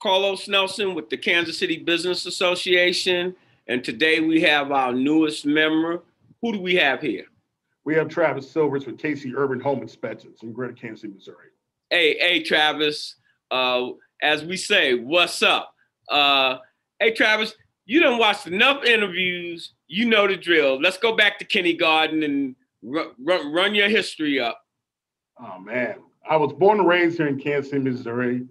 Carlos Nelson with the Kansas City Business Association, and today we have our newest member. Who do we have here? We have Travis Silvers with KC Urban Home Inspections in Greater Kansas City, Missouri. Hey, Travis. As we say, what's up? Hey, Travis, you done watched enough interviews. You know the drill. Let's go back to kindergarten and run your history up. Oh, man. I was born and raised here in Kansas City, Missouri,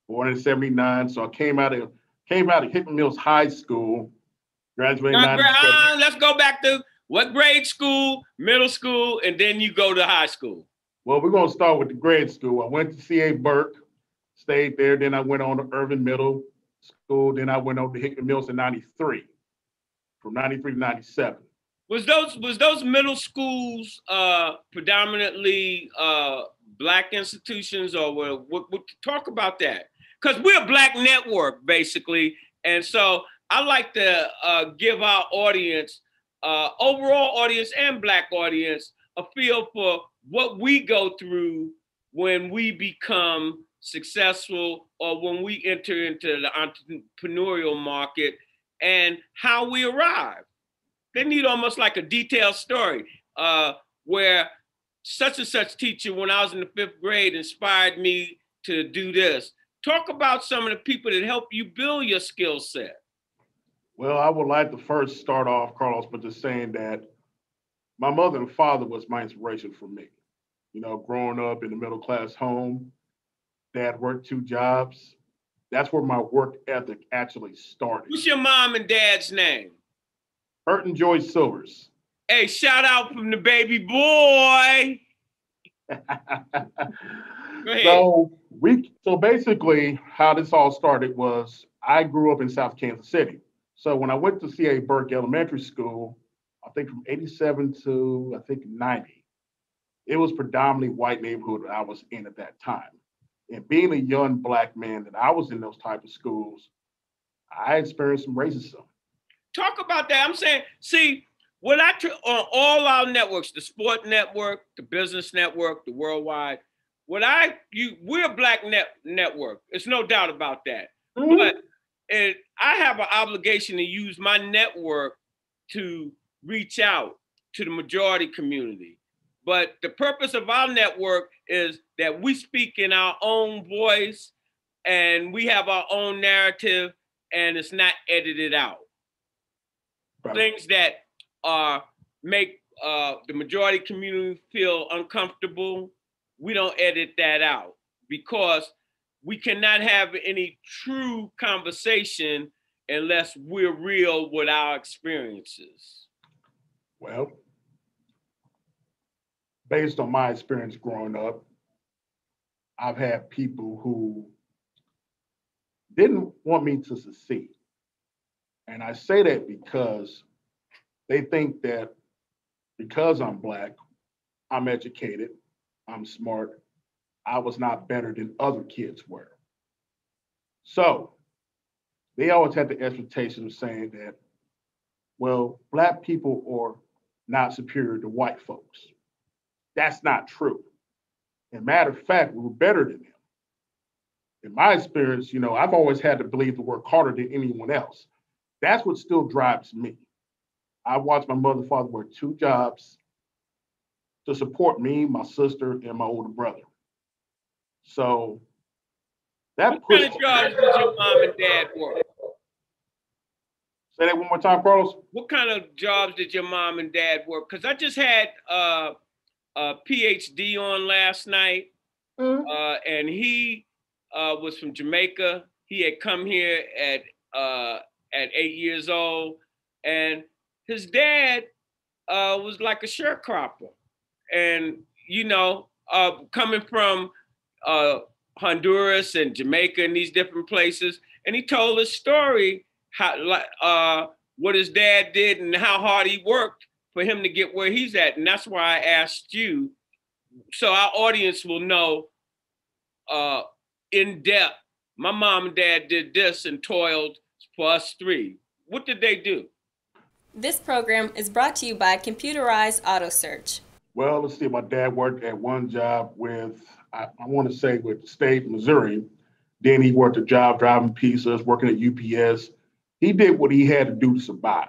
born in '79. So I came out of Hickman Mills High School, graduated in '97. Let's go back to what grade school, middle school, and then you go to high school. Well, we're going to start with the grade school. I went to C.A. Burke, stayed there. Then I went on to Irvin Middle School. Then I went on to Hickman Mills in '93, from '93 to '97. Was those middle schools predominantly Black institutions, or what talk about that? Because we're a Black network, basically. And so I like to give our audience, overall audience and Black audience, a feel for what we go through when we become successful or when we enter into the entrepreneurial market and how we arrive. They need almost like a detailed story where such and such teacher when I was in the 5th grade inspired me to do this. Talk about some of the people that help you build your skill set. Well, I would like to first start off, Carlos, by just saying that my mother and father was my inspiration for me. You know, growing up in a middle class home, dad worked 2 jobs. That's where my work ethic actually started. What's your mom and dad's name? Bert and Joy Silvers. Hey, shout out from the baby boy. Go ahead. So basically how this all started was I grew up in South Kansas City. So when I went to C.A. Burke Elementary School, I think from '87 to I think '90, it was predominantly white neighborhood that I was in at that time. And being a young Black man that I was in those type of schools, I experienced some racism. Talk about that. I'm saying, see, when on all our networks, the sport network, the business network, the worldwide, we're a Black network. There's no doubt about that. Mm-hmm. But I have an obligation to use my network to reach out to the majority community. But the purpose of our network is that we speak in our own voice and we have our own narrative and it's not edited out. Right. Things that make the majority community feel uncomfortable, we don't edit that out because we cannot have any true conversation unless we're real with our experiences. Well, based on my experience growing up, I've had people who didn't want me to succeed. And I say that because they think that because I'm Black, I'm educated, I'm smart, I was not better than other kids were. So they always had the expectation of saying that, well, Black people are not superior to white folks. That's not true. As a matter of fact, we were better than them. In my experience, you know, I've always had to believe to work harder than anyone else. That's what still drives me. I watched my mother and father work 2 jobs to support me, my sister, and my older brother. So that what kind of jobs did your mom and dad work? Say that one more time, Carlos. What kind of jobs did your mom and dad work? Because I just had a PhD on last night, and he was from Jamaica. He had come here at 8 years old, and his dad was like a sharecropper. And, you know, coming from Honduras and Jamaica and these different places, and he told his story, how what his dad did and how hard he worked for him to get where he's at. And that's why I asked you, so our audience will know in depth, my mom and dad did this and toiled for us 3. What did they do? This program is brought to you by Computerized Auto Search. Well, let's see, my dad worked at one job with, I want to say with State, Missouri. Then he worked a job driving pizzas, working at UPS. He did what he had to do to survive.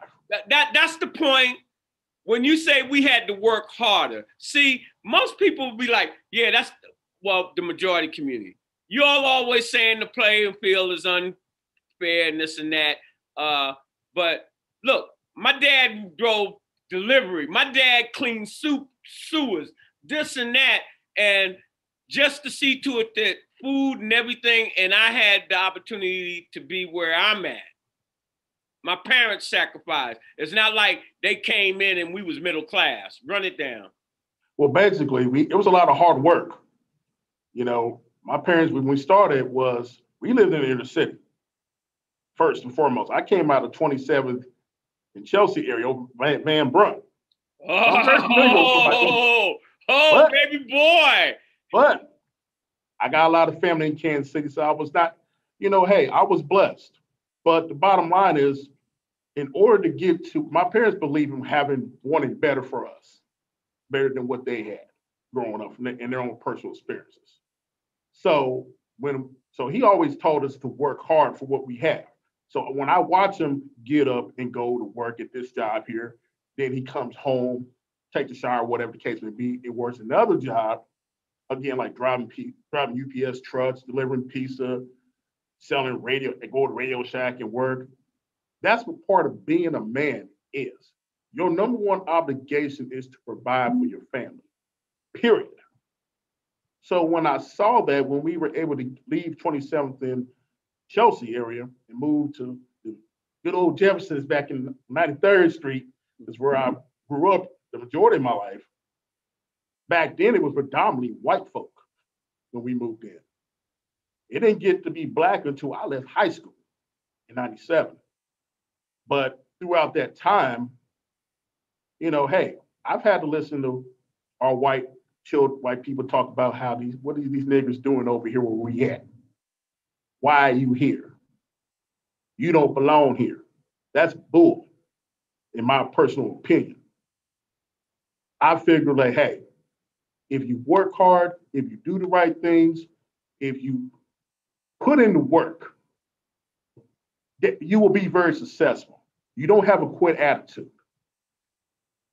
That's the point. When you say we had to work harder, see, most people will be like, yeah, that's, well, the majority community. You all always saying the playing field is unfair and this and that. But look, my dad drove delivery. My dad cleaned sewers, this and that. And just to see to it that food and everything, and I had the opportunity to be where I'm at. My parents sacrificed. It's not like they came in and we was middle class. Run it down. Well, basically, it was a lot of hard work. You know, my parents, when we started, we lived in the inner city, first and foremost. I came out of 27th in Chelsea area, Van Brunt. Baby boy. But I got a lot of family in Kansas City, so I was not, hey, I was blessed. But the bottom line is, in order to get to, my parents believe in wanting better for us, better than what they had growing up in their own personal experiences. So he always told us to work hard for what we have. So when I watch him get up and go to work at this job here, then he comes home, takes a shower, whatever the case may be, it works another job, again, like driving UPS trucks, delivering pizza, selling radio, and go to Radio Shack and work. That's what part of being a man is. Your number one obligation is to provide for your family, period. So when I saw that, when we were able to leave 27th in Chelsea area and move to the good old Jefferson's back in 93rd Street, is where I grew up the majority of my life. Back then, it was predominantly white folk when we moved in. It didn't get to be black until I left high school in 97. But throughout that time, hey, I've had to listen to our white people talk about what are these niggers doing over here where we at? Why are you here? You don't belong here. That's bull, in my personal opinion. I figure like, hey, if you work hard, if you do the right things, if you put in the work, you will be very successful. You don't have a quit attitude.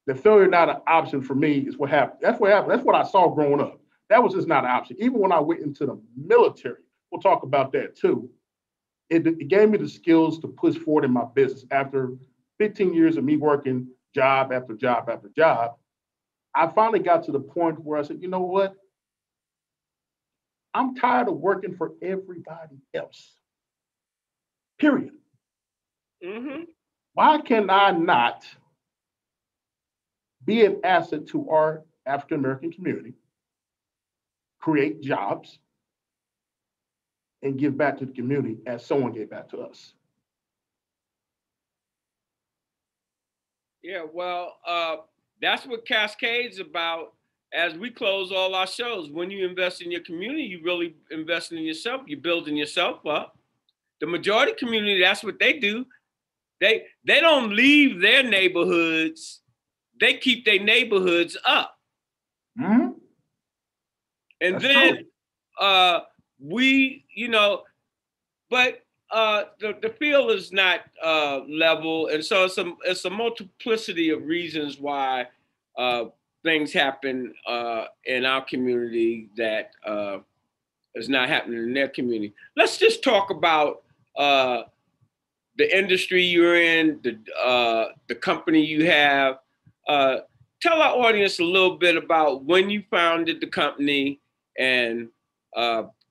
The failure not an option for me is what happened. That's what happened. That's what I saw growing up. That was just not an option. Even when I went into the military, we'll talk about that too. It gave me the skills to push forward in my business. After 15 years of me working job after job after job, I finally got to the point where I said, you know what? I'm tired of working for everybody else. Period. Mm-hmm. Why can I not be an asset to our African-American community, create jobs, and give back to the community as someone gave back to us? Yeah, well, that's what Cascade's about. As we close all our shows, when you invest in your community, you really invest in yourself. You're building yourself up. The majority community, that's what they do. They don't leave their neighborhoods. They keep their neighborhoods up. Mm-hmm. And that's then true. but the field is not level, and so it's a multiplicity of reasons why things happen in our community that is not happening in their community. Let's just talk about the industry you're in, the company you have. Tell our audience a little bit about when you founded the company and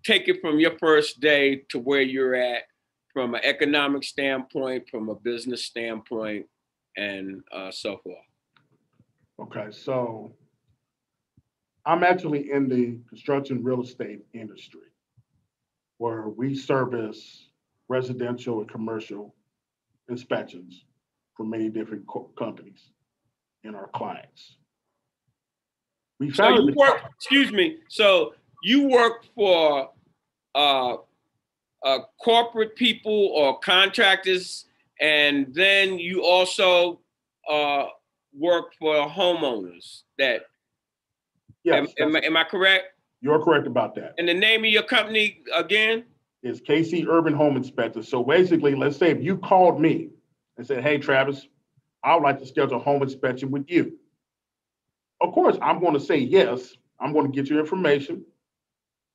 take it from your first day to where you're at from an economic standpoint, from a business standpoint, and so forth. Okay, so I'm actually in the construction real estate industry where we service residential and commercial inspections for many different companies and our clients. So you work for corporate people or contractors, and then you also work for homeowners. Yes. Am I correct? You're correct about that. And the name of your company again? is KC Urban Home Inspector. So basically, let's say if you called me and said, hey, Travis, I would like to schedule a home inspection with you. Of course, I'm going to say yes. I'm going to get your information,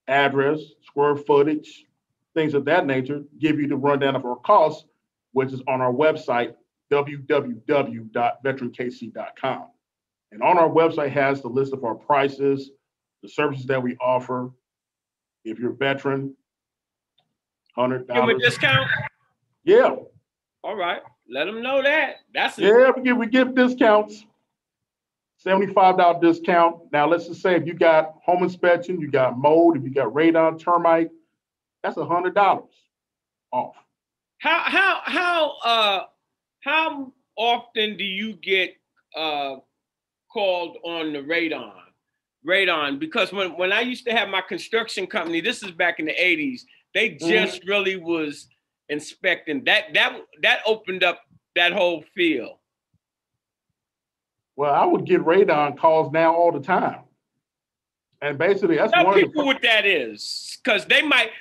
address, square footage, things of that nature, give you the rundown of our costs, which is on our website, www.veterankc.com. And on our website has the list of our prices, the services that we offer. If you're a veteran, $100. Give them a discount? Yeah. All right. Let them know that. We give discounts. $75 discount. Now, let's just say if you got home inspection, you got mold, if you got radon, termite, that's $100 off. How often do you get called on the radon? Because when I used to have my construction company, this is back in the 80s, they just really was inspecting. That opened up that whole field. Well, I would get radon calls now all the time. And basically, that's Tell one people of the what that is, because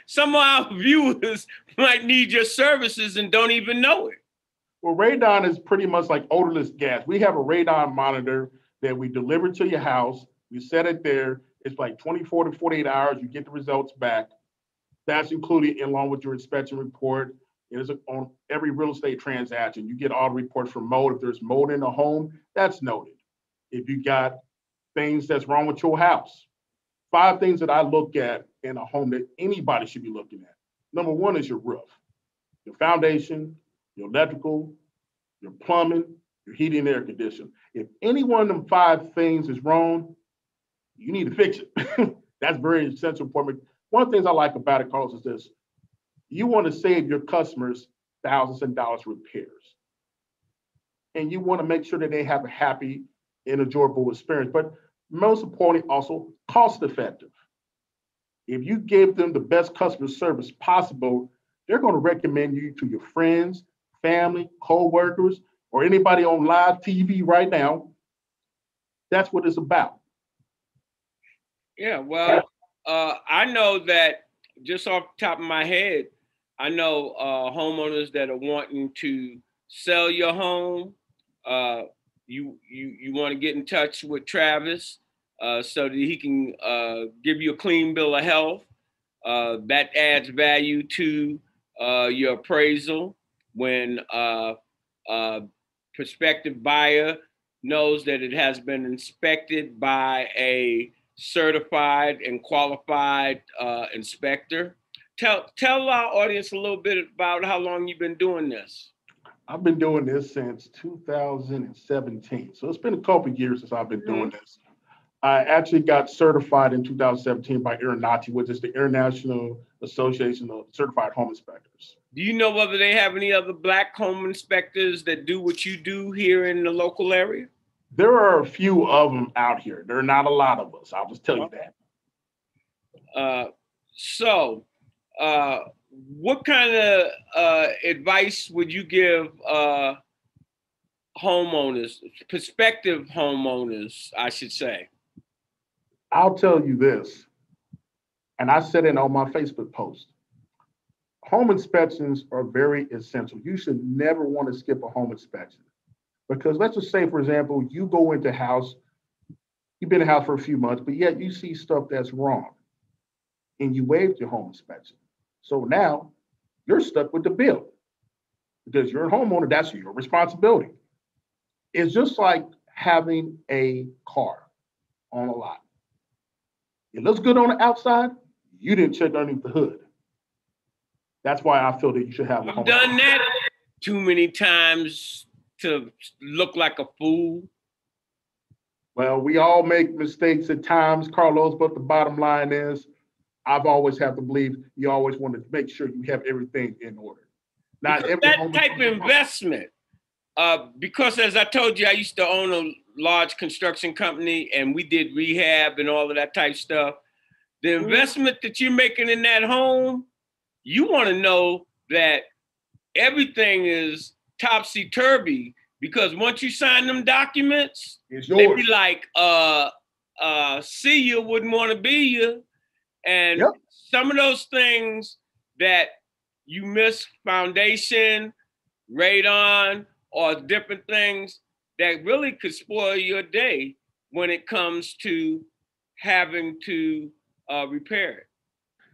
some of our viewers might need your services and don't even know it. Well, radon is pretty much like odorless gas. We have a radon monitor that we deliver to your house. We set it there. It's like 24 to 48 hours. You get the results back. That's included along with your inspection report. It is on every real estate transaction. You get all the reports for mold. If there's mold in the home, that's noted. If you got things that's wrong with your house, 5 things that I look at in a home that anybody should be looking at. Number 1 is your roof, your foundation, your electrical, your plumbing, your heating and air conditioning. If any one of them 5 things is wrong, you need to fix it. That's very essential for me. One of the things I like about it, Carlos, is this. You want to save your customers thousands of dollars repairs. And you want to make sure that they have a happy and enjoyable experience. But most importantly, also cost effective. If you give them the best customer service possible, they're going to recommend you to your friends, family, co-workers, or anybody on live TV right now. That's what it's about. Yeah, well, I know that just off the top of my head, I know homeowners that are wanting to sell your home. You want to get in touch with Travis so that he can give you a clean bill of health. That adds value to your appraisal when prospective buyer knows that it has been inspected by a certified and qualified inspector. Tell our audience a little bit about how long you've been doing this. I've been doing this since 2017. So it's been a couple of years since I've been doing this. I actually got certified in 2017 by IRNATI, which is the International Association of Certified Home Inspectors. Do you know whether they have any other Black home inspectors that do what you do here in the local area? There are a few of them out here. There are not a lot of us. I'll just tell you that. What kind of advice would you give homeowners, prospective homeowners, I should say? I'll tell you this, and I said it on my Facebook post. Home inspections are very essential. You should never want to skip a home inspection. Because let's just say, for example, you go into a house, you've been in a house for a few months, but yet you see stuff that's wrong and you waived your home inspection. So now you're stuck with the bill because you're a homeowner, that's your responsibility. It's just like having a car on a lot. It looks good on the outside, you didn't check underneath the hood. That's why I feel that you should have a home. I've done that too many times to look like a fool. Well, we all make mistakes at times, Carlos, but the bottom line is I've always have to believe you always want to make sure you have everything in order. Not every that type of investment, because as I told you, I used to own a large construction company and we did rehab and all of that type stuff. The investment that you're making in that home, you want to know that everything is topsy-turvy, because once you sign them documents, they be like, see you, wouldn't want to be you. And some of those things that you miss foundation, radon, or different things that really could spoil your day when it comes to having to repair it.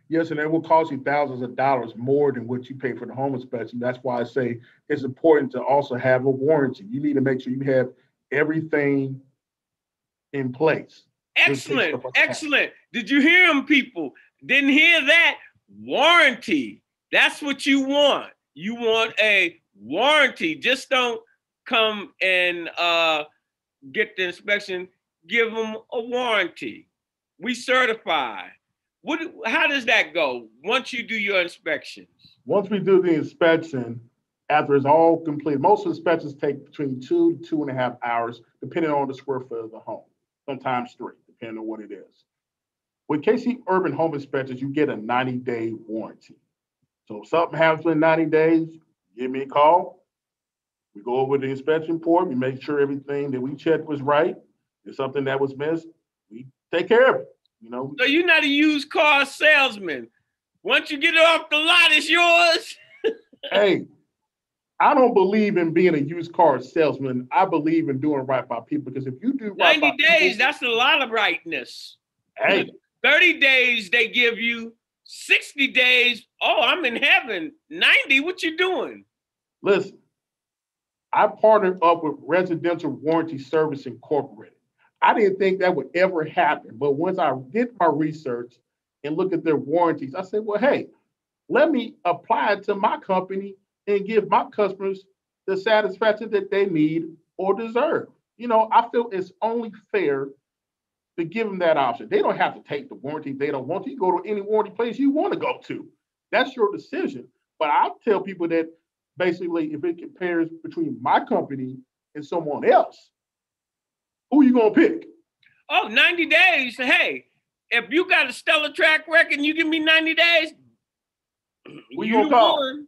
Yes, and it will cost you thousands of dollars more than what you pay for the home inspection. That's why I say it's important to also have a warranty. You need to make sure you have everything in place. Excellent, excellent. Did you hear them, people? Didn't hear that? Warranty. That's what you want. You want a warranty. Just don't come and get the inspection. Give them a warranty. We certify. How does that go once you do your inspections? Once we do the inspection, after it's all complete, most inspections take between 2 to 2.5 hours, depending on the square foot of the home, sometimes 3, depending on what it is. With KC Urban Home Inspections, you get a 90-day warranty. So if something happens in 90 days, give me a call. We go over the inspection report. We make sure everything that we checked was right. If something that was missed, we take care of it. You know. So you're not a used car salesman. Once you get it off the lot, it's yours. Hey, I don't believe in being a used car salesman. I believe in doing right by people, because if you do right 90 days, that's a lot of rightness. Hey, 30 days they give you, 60 days, oh, I'm in heaven. 90, what you doing? Listen, I partnered up with Residential Warranty Service Incorporated. I didn't think that would ever happen, but once I did my research and look at their warranties, I said, well, hey, let me apply it to my company and give my customers the satisfaction that they need or deserve. You know, I feel it's only fair to give them that option. They don't have to take the warranty if they don't want to. You go to any warranty place you want to go to. That's your decision. But I tell people that basically, if it compares between my company and someone else, who you gonna pick? Oh, 90 days. Hey, if you got a stellar track record and you give me 90 days, who you gonna call? Won.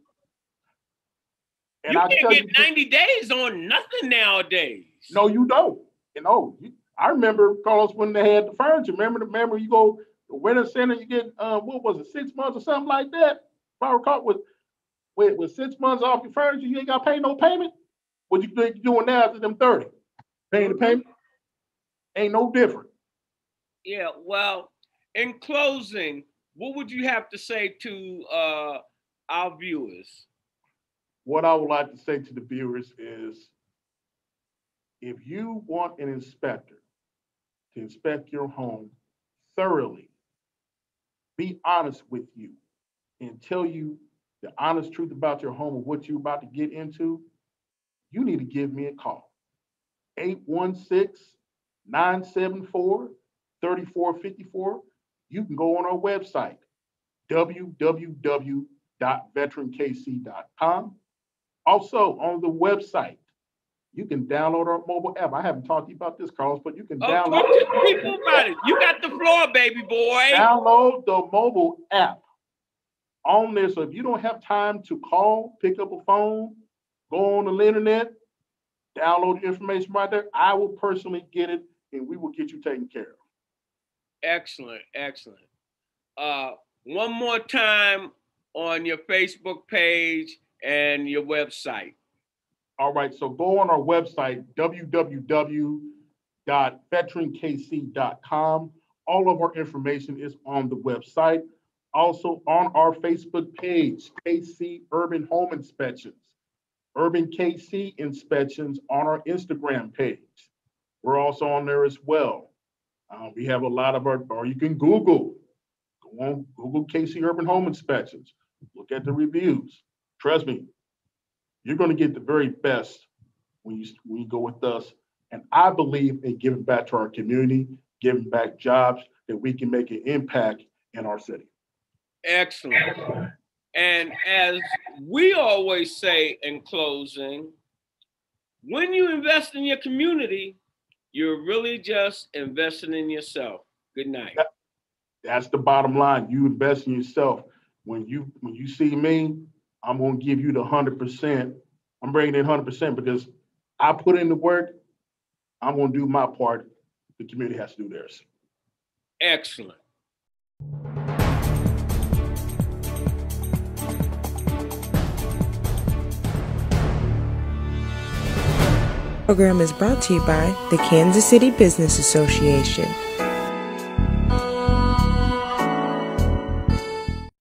And you can't get 90 days on nothing nowadays. No, you don't. You know, I remember, Carlos, when they had the furniture. Remember you go to the Winter Center, you get what was it, 6 months or something like that? If I recall, with 6 months off your furniture, you ain't got to pay no payment. What you think you're doing now after them 30? Paying the payment? Ain't no different. Yeah, well, in closing, what would you have to say to our viewers? What I would like to say to the viewers is, if you want an inspector to inspect your home thoroughly, be honest with you, and tell you the honest truth about your home and what you're about to get into, you need to give me a call. 816-974-3454. You can go on our website, www.veterankc.com. Also on the website, you can download our mobile app. I haven't talked to you about this, Carlos, but you can download. Talk to people about it. You got the floor, baby boy. Download the mobile app on there. So if you don't have time to call, pick up a phone, go on the internet, download the information right there, I will personally get it, and we will get you taken care of. Excellent, excellent. One more time on your Facebook page and your website. All right, so go on our website, www.veterankc.com. All of our information is on the website. Also on our Facebook page, KC Urban Home Inspections, Urban KC Inspections on our Instagram page. We're also on there as well. We have a lot of or you can Google. Go on, Google KC Urban Home Inspections. Look at the reviews. Trust me, you're going to get the very best when you go with us. And I believe in giving back to our community, giving back jobs that we can make an impact in our city. Excellent. And as we always say in closing, when you invest in your community, you're really just investing in yourself. Good night. That's the bottom line. You invest in yourself. When you see me, I'm going to give you the 100%. I'm bringing in 100% because I put in the work. I'm going to do my part. The community has to do theirs. Excellent. program is brought to you by the Kansas City Business Association.